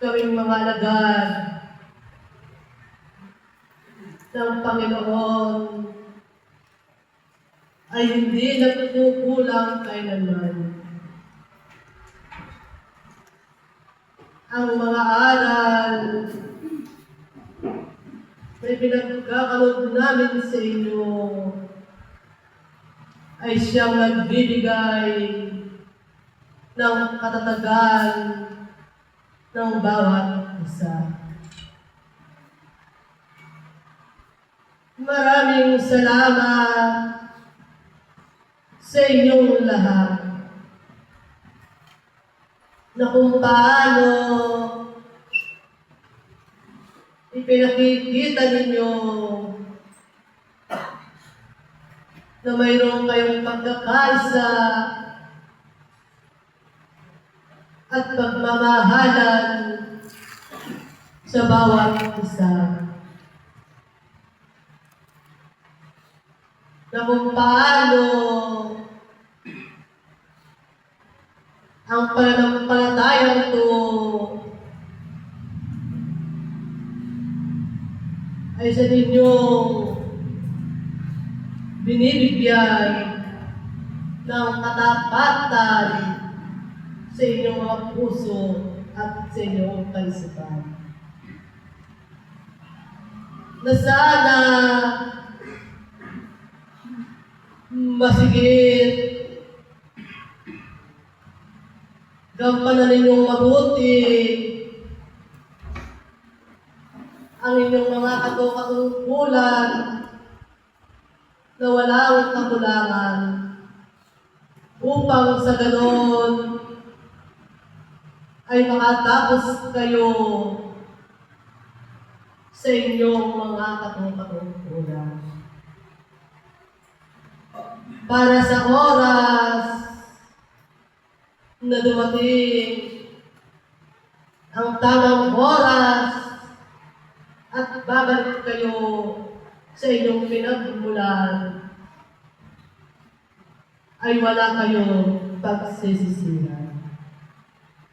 kaming mga alagad ng Panginoon ay hindi nagkukulang kailanman. Ang mga aral na pinagkakaloob namin sa inyo ay siyang nagbibigay ng katatagan ng bawat isa. Maraming salamat sa inyong lahat na kung paano ipinakikita ninyo na mayroon kayong pagkakaisa at pagmamahalan sa bawat isa. Na kung paano ang pananampalatayang ito ay sa ninyong binibigyan ng katapatan sa inyong mga puso at sa inyong kaisipan. Na sana masigit gampanan ninyong mabuti ang inyong mga katungkulan na walang kakulangan upang sa ganon ay makatapos kayo sa inyong mga katungkulan. Para sa oras na dumating ang tamang oras at babalik kayo sa inyong pinagmulan, ay wala kayong pagsisisihan.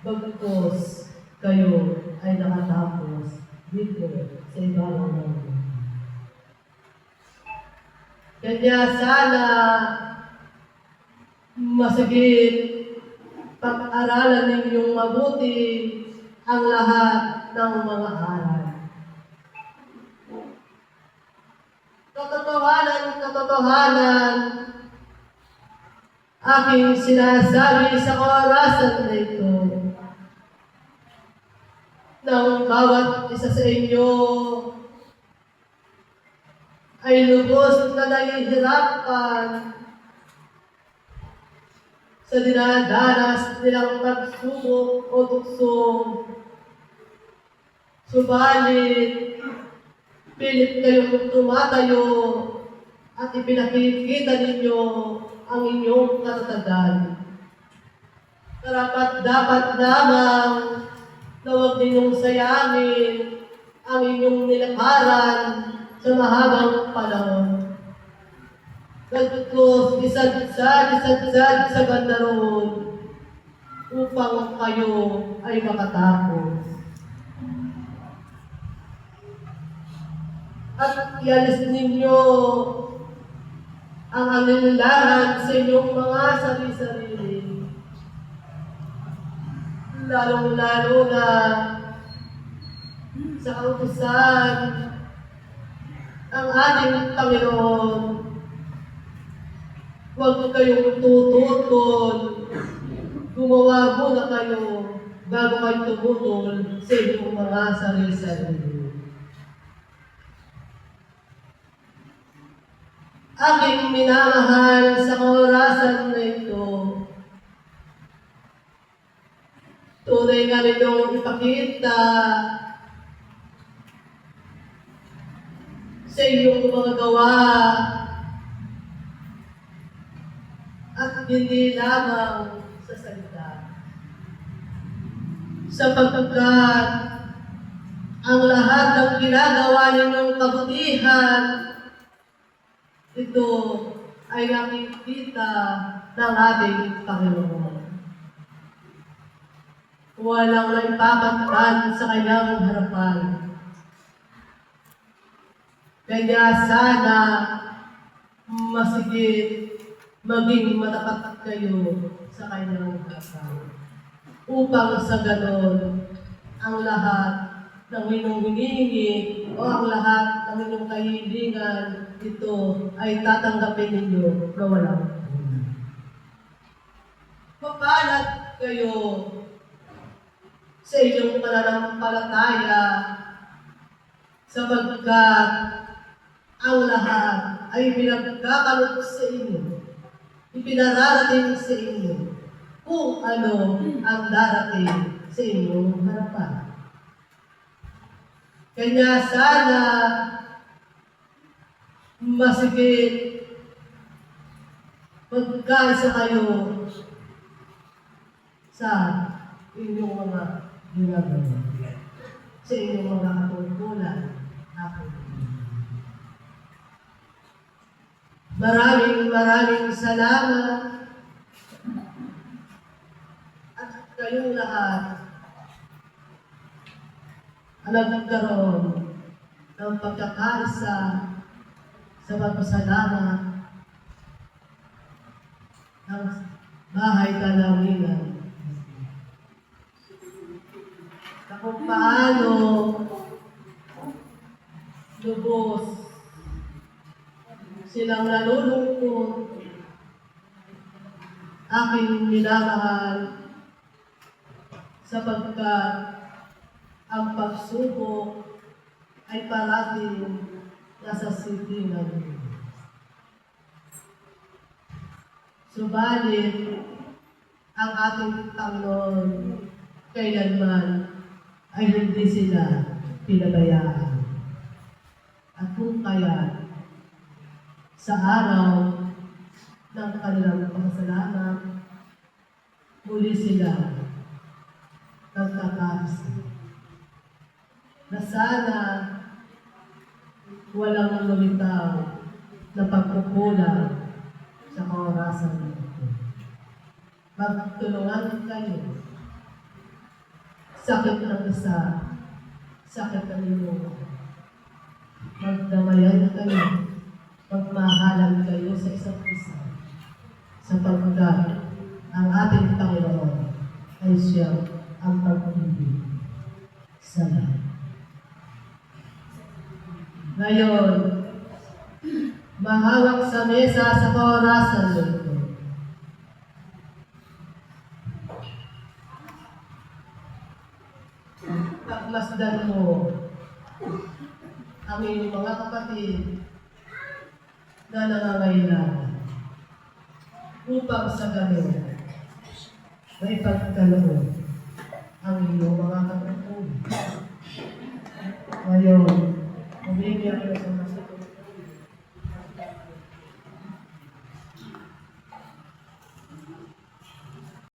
Bagkus kayo ay nakatapos dito sa ibabaw ng mundo. Kaya sana masigit pag-aralan ninyong mabuti ang lahat ng mga aral. Katotohanan, aking sinasabi sa orasan na ito, ng bawat isa sa inyo ay lubos na nahihirapan sa dinadanas nilang pagsubok o tukso. Subalit, pilit kayong tumatayo at ipinakikita ninyo ang inyong katatagan. Karapat-dapat lamang na huwag ninyong sayangin ang inyong nilakaran sa mahabang panahon. Bagkus isadsad sa bandaron upang kayo ay makatapos. At ialis ninyo ang alinlangan sa inyong mga sarili-sarili. Lalong-lalo na sa kautusan ang ating Panginoon. Huwag kayong tututol. Gumawa muna kayo bago kayo tumutol sa inyong mga sarili-sarili. Aking minamahal sa orasan na ito, tunay nga ninyong ipakita sa inyong mga gawa at hindi lamang sa salita. Sapagkat ang lahat ng ginagawa ninyong kabutihan, ito ay nakikita ng ating Panginoon. walang naipapagtan sa kanyang harapan. Kaya sana masigit maging matapat kayo sa kanyang harapan. Upang sa ganon, ang lahat ng inyong hinihingi o ang lahat ng inyong kahilingan, ito ay tatanggapin ninyo na walang hanggan. Mapalad kayo sa inyong pananampalataya sapagkat ang lahat ay pinagkakalot sa inyo, ipinararating sa inyo kung ano ang darating sa inyong harapan. Kanya sana masigit magkaisa kayo sa inyong mga ginagawa, sa inyong mga katungkulan. Maraming salamat at kayong lahat ang nagkaroon ng pagkakaisa sa pagpasalamat ng bahay kalawingan. Na kung paano lubos silang nalulungkot, aking minamahal, sapagkat ang pagsubok ay parating nasa silingan. Subalit, ang ating Panginoon kailanman ay hindi sila pinabayaan. At kung kaya, sa araw ng kanilang pasasalamat, muli sila nagkakaisa. Na sana walang lumitaw na pagkukulang sa kaorasan nito. Magtulungan kayo. Sakit ng isa, sakit ng inyong. Magdamayan kayo. Magmahalan kayo sa isa't isa. Sapagkat ang ating Panginoon ay siya ang pag-ibig sa lahat. Ngayon, mahawak sa mesa sa kaorasan nito. Pagmasdan mo ang iyong mga kapatid na nangangailangan upang sa ganon may pagkaloob ang iyong mga kapatid. Ngayon, humingi ako sa